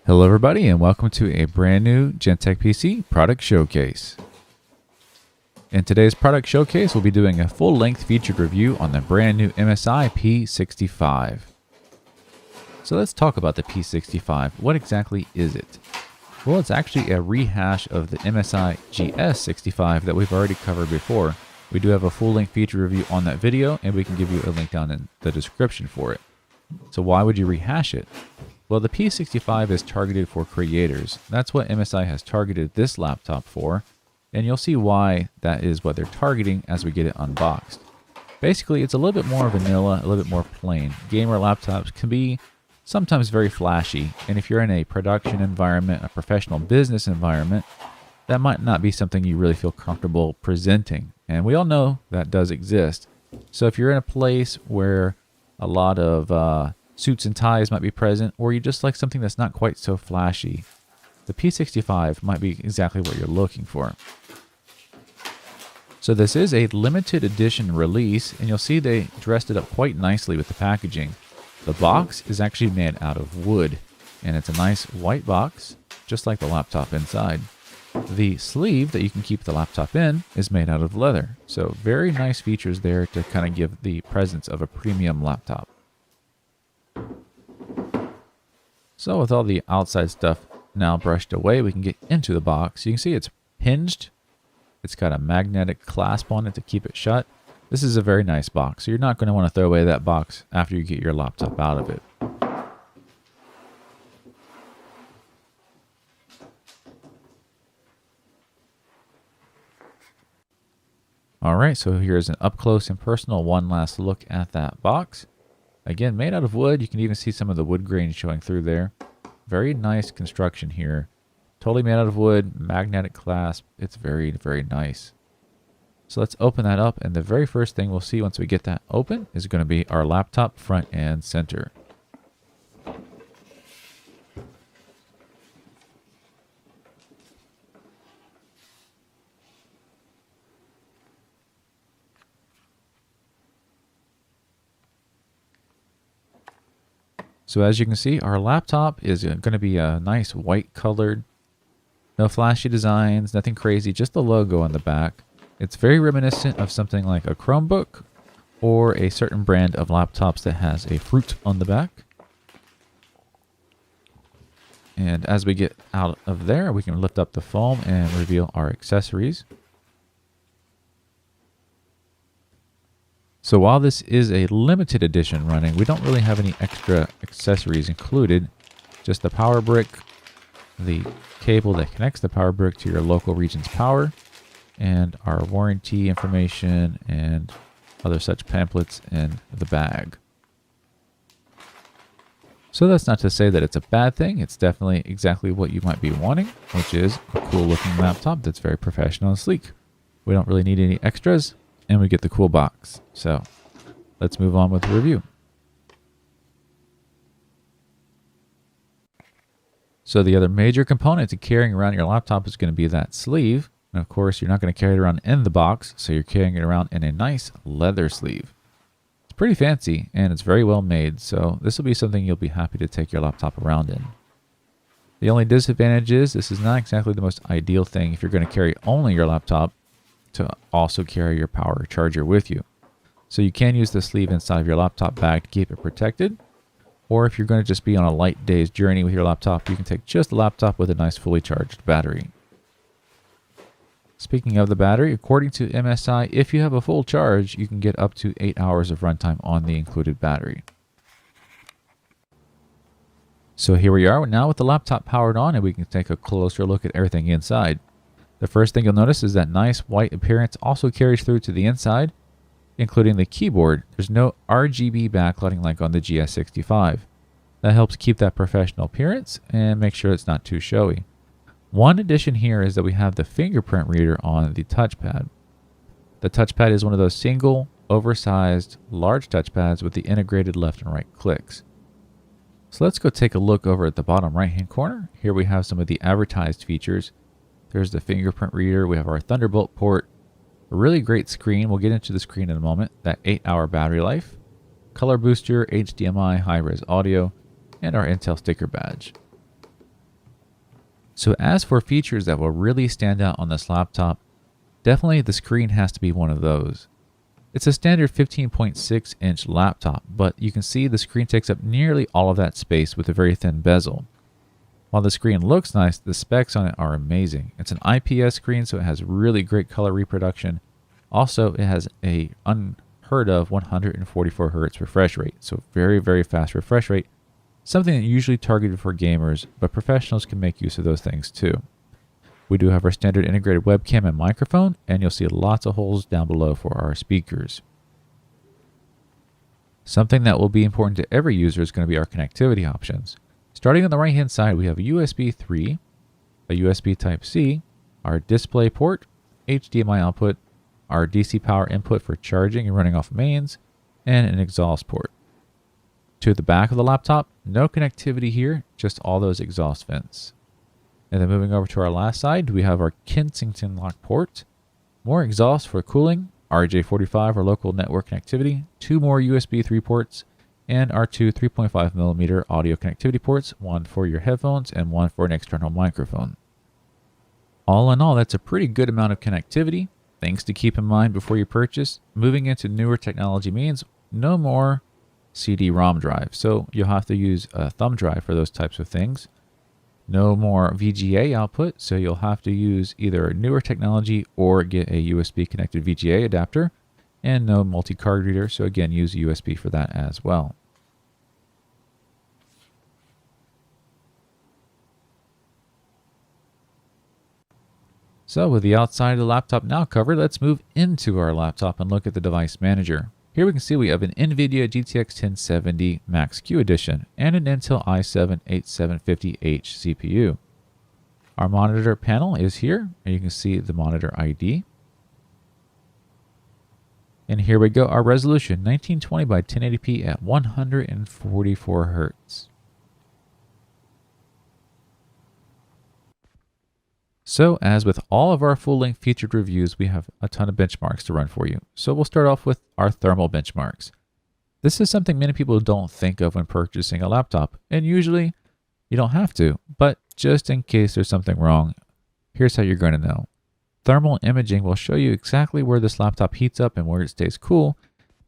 Hello everybody and welcome to a brand new Gentech PC product showcase. In today's product showcase, we'll be doing a full-length featured review on the brand new MSI P65. So let's talk about the P65. What exactly is it? Well, it's actually a rehash of the MSI GS65 that we've already covered before. We do have a full-length feature review on that video, and we can give you a link down in the description for it. So why would you rehash it? Well, the P65 is targeted for creators. That's what MSI has targeted this laptop for, and you'll see why that is what they're targeting as we get it unboxed. Basically, it's a little bit more vanilla, a little bit more plain. Gamer laptops can be sometimes very flashy, and if you're in a production environment, a professional business environment, that might not be something you really feel comfortable presenting. And we all know that does exist. So if you're in a place where a lot of suits and ties might be present, or you just like something that's not quite so flashy, the P65 might be exactly what you're looking for. So this is a limited edition release, and you'll see they dressed it up quite nicely with the packaging. The box is actually made out of wood, and it's a nice white box, just like the laptop inside. The sleeve that you can keep the laptop in is made out of leather, so very nice features there to kind of give the presence of a premium laptop. So with all the outside stuff now brushed away, we can get into the box. You can see it's hinged. It's got a magnetic clasp on it to keep it shut. This is a very nice box, so you're not going to want to throw away that box after you get your laptop out of it. Alright, so here's an up close and personal one last look at that box. Again, made out of wood. You can even see some of the wood grain showing through there. Very nice construction here. Totally made out of wood, magnetic clasp. It's very, very nice. So let's open that up, and the very first thing we'll see once we get that open is going to be our laptop front and center. So as you can see, our laptop is going to be a nice white colored, no flashy designs, nothing crazy, just the logo on the back. It's very reminiscent of something like a Chromebook or a certain brand of laptops that has a fruit on the back. And as we get out of there, we can lift up the foam and reveal our accessories. So while this is a limited edition running, we don't really have any extra accessories included. Just the power brick, the cable that connects the power brick to your local region's power, and our warranty information and other such pamphlets in the bag. So that's not to say that it's a bad thing. It's definitely exactly what you might be wanting, which is a cool looking laptop that's very professional and sleek. We don't really need any extras, and we get the cool box. So let's move on with the review. So the other major component to carrying around your laptop is going to be that sleeve. And of course, you're not going to carry it around in the box, so you're carrying it around in a nice leather sleeve. It's pretty fancy, and it's very well made, so this will be something you'll be happy to take your laptop around in. The only disadvantage is this is not exactly the most ideal thing if you're going to carry only your laptop to also carry your power charger with you. So you can use the sleeve inside of your laptop bag to keep it protected, or if you're going to just be on a light day's journey with your laptop, you can take just the laptop with a nice fully charged battery. Speaking of the battery, according to MSI, if you have a full charge, you can get up to 8 hours of runtime on the included battery. So here we are now with the laptop powered on, and we can take a closer look at everything inside. The first thing you'll notice is that nice white appearance also carries through to the inside, including the keyboard. There's no RGB backlighting like on the GS65. That helps keep that professional appearance and make sure it's not too showy. One addition here is that we have the fingerprint reader on the touchpad. The touchpad is one of those single, oversized, large touchpads with the integrated left and right clicks. So let's go take a look over at the bottom right hand corner. Here we have some of the advertised features. There's the fingerprint reader. We have our Thunderbolt port. A really great screen. We'll get into the screen in a moment. That 8-hour battery life. Color booster, HDMI, high-res audio, and our Intel sticker badge. So as for features that will really stand out on this laptop, definitely the screen has to be one of those. It's a standard 15.6-inch laptop, but you can see the screen takes up nearly all of that space with a very thin bezel. While the screen looks nice, the specs on it are amazing. It's an IPS screen, so it has really great color reproduction. Also, it has a unheard of 144 Hz refresh rate, so very, very fast refresh rate. Something that usually targeted for gamers, but professionals can make use of those things too. We do have our standard integrated webcam and microphone, and you'll see lots of holes down below for our speakers. Something that will be important to every user is going to be our connectivity options. Starting on the right hand side, we have a USB 3, a USB Type-C, our display port, HDMI output, our DC power input for charging and running off mains, and an exhaust port. To the back of the laptop, no connectivity here, just all those exhaust vents. And then moving over to our last side, we have our Kensington lock port, more exhaust for cooling, RJ45 or local network connectivity, 2 more USB 3 ports, and our 2 3.5mm audio connectivity ports, one for your headphones and one for an external microphone. All in all, that's a pretty good amount of connectivity. Things to keep in mind before you purchase. Moving into newer technology means no more CD-ROM drive, so you'll have to use a thumb drive for those types of things. No more VGA output, so you'll have to use either a newer technology or get a USB connected VGA adapter. And no multi-card reader, so again, use USB for that as well. So with the outside of the laptop now covered, let's move into our laptop and look at the device manager. Here we can see we have an NVIDIA GTX 1070 Max-Q Edition and an Intel i7-8750H CPU. Our monitor panel is here, and you can see the monitor ID. And here we go, our resolution, 1920 by 1080p at 144 Hz. So as with all of our full-length featured reviews, we have a ton of benchmarks to run for you. So we'll start off with our thermal benchmarks. This is something many people don't think of when purchasing a laptop, and usually you don't have to, but just in case there's something wrong, here's how you're going to know. Thermal imaging will show you exactly where this laptop heats up and where it stays cool,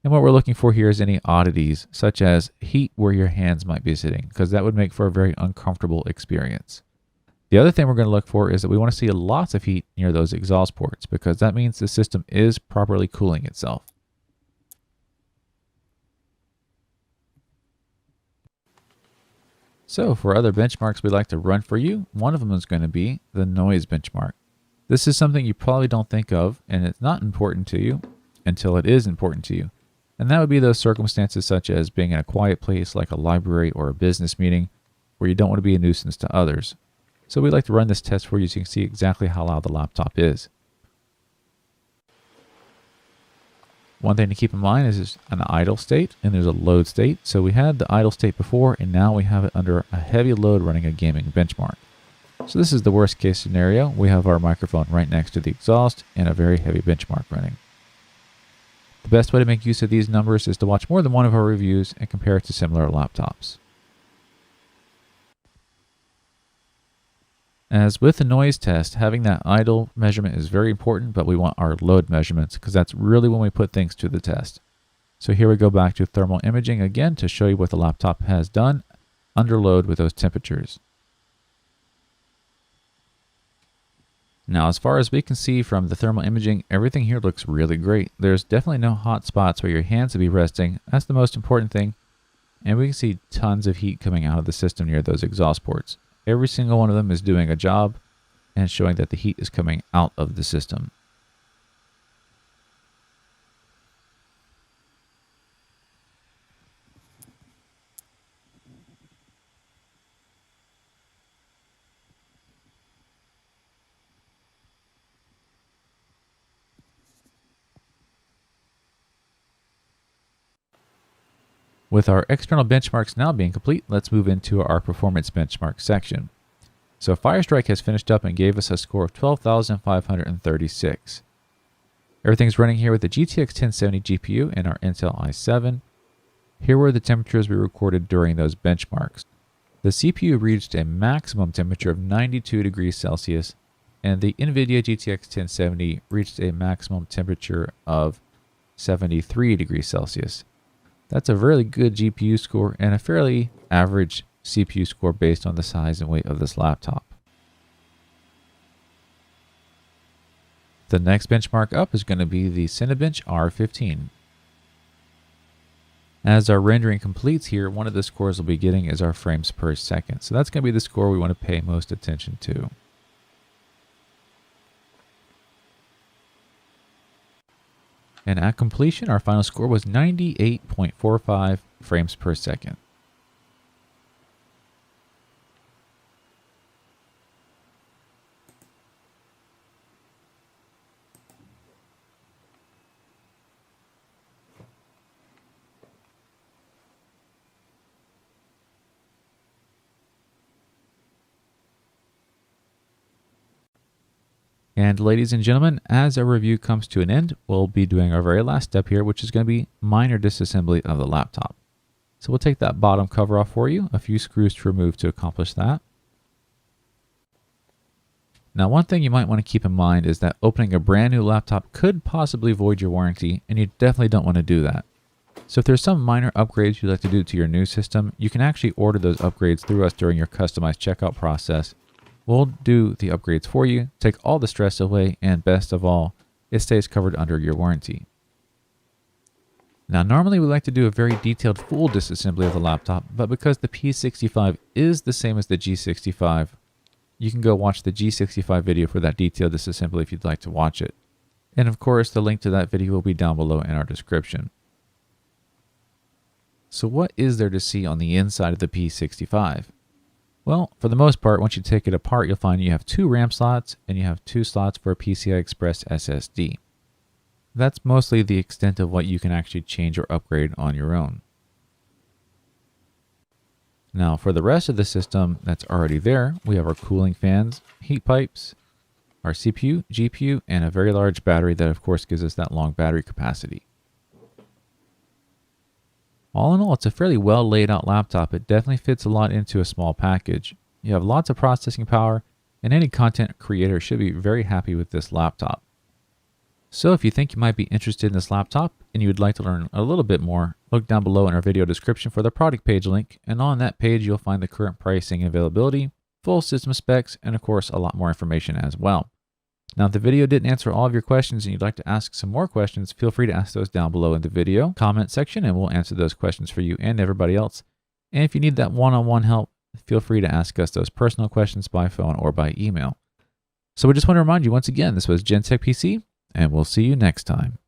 and what we're looking for here is any oddities, such as heat where your hands might be sitting, because that would make for a very uncomfortable experience. The other thing we're going to look for is that we want to see lots of heat near those exhaust ports, because that means the system is properly cooling itself. So for other benchmarks we'd like to run for you, one of them is going to be the noise benchmark. This is something you probably don't think of, and it's not important to you until it is important to you. And that would be those circumstances such as being in a quiet place like a library or a business meeting where you don't want to be a nuisance to others. So we'd like to run this test for you so you can see exactly how loud the laptop is. One thing to keep in mind is there's an idle state and there's a load state. So we had the idle state before, and now we have it under a heavy load running a gaming benchmark. So this is the worst case scenario. We have our microphone right next to the exhaust and a very heavy benchmark running. The best way to make use of these numbers is to watch more than one of our reviews and compare it to similar laptops. As with the noise test, having that idle measurement is very important, but we want our load measurements because that's really when we put things to the test. So here we go back to thermal imaging again to show you what the laptop has done under load with those temperatures. Now, as far as we can see from the thermal imaging, everything here looks really great. There's definitely no hot spots where your hands would be resting. That's the most important thing. And we can see tons of heat coming out of the system near those exhaust ports. Every single one of them is doing a job and showing that the heat is coming out of the system. With our external benchmarks now being complete, let's move into our performance benchmark section. So Firestrike has finished up and gave us a score of 12,536. Everything's running here with the GTX 1070 GPU and our Intel i7. Here were the temperatures we recorded during those benchmarks. The CPU reached a maximum temperature of 92 degrees Celsius, and the NVIDIA GTX 1070 reached a maximum temperature of 73 degrees Celsius. That's a really good GPU score and a fairly average CPU score based on the size and weight of this laptop. The next benchmark up is going to be the Cinebench R15. As our rendering completes here, one of the scores we'll be getting is our frames per second. So that's going to be the score we want to pay most attention to. And at completion, our final score was 98.45 frames per second. And ladies and gentlemen, as our review comes to an end, we'll be doing our very last step here, which is going to be minor disassembly of the laptop. So we'll take that bottom cover off for you, a few screws to remove to accomplish that. Now, one thing you might want to keep in mind is that opening a brand new laptop could possibly void your warranty, and you definitely don't want to do that. So if there's some minor upgrades you'd like to do to your new system, you can actually order those upgrades through us during your customized checkout process. We'll do the upgrades for you, take all the stress away, and best of all, it stays covered under your warranty. Now, normally we like to do a very detailed full disassembly of the laptop, but because the P65 is the same as the G65, you can go watch the G65 video for that detailed disassembly if you'd like to watch it. And of course, the link to that video will be down below in our description. So what is there to see on the inside of the P65? Well, for the most part, once you take it apart, you'll find you have 2 RAM slots and you have 2 slots for a PCI Express SSD. That's mostly the extent of what you can actually change or upgrade on your own. Now, for the rest of the system that's already there, we have our cooling fans, heat pipes, our CPU, GPU, and a very large battery that of course gives us that long battery capacity. All in all, it's a fairly well laid out laptop. It definitely fits a lot into a small package. You have lots of processing power, and any content creator should be very happy with this laptop. So if you think you might be interested in this laptop and you would like to learn a little bit more, look down below in our video description for the product page link, and on that page you'll find the current pricing and availability, full system specs, and of course a lot more information as well. Now, if the video didn't answer all of your questions and you'd like to ask some more questions, feel free to ask those down below in the video comment section, and we'll answer those questions for you and everybody else. And if you need that one-on-one help, feel free to ask us those personal questions by phone or by email. So we just want to remind you once again, this was Gentech PC, and we'll see you next time.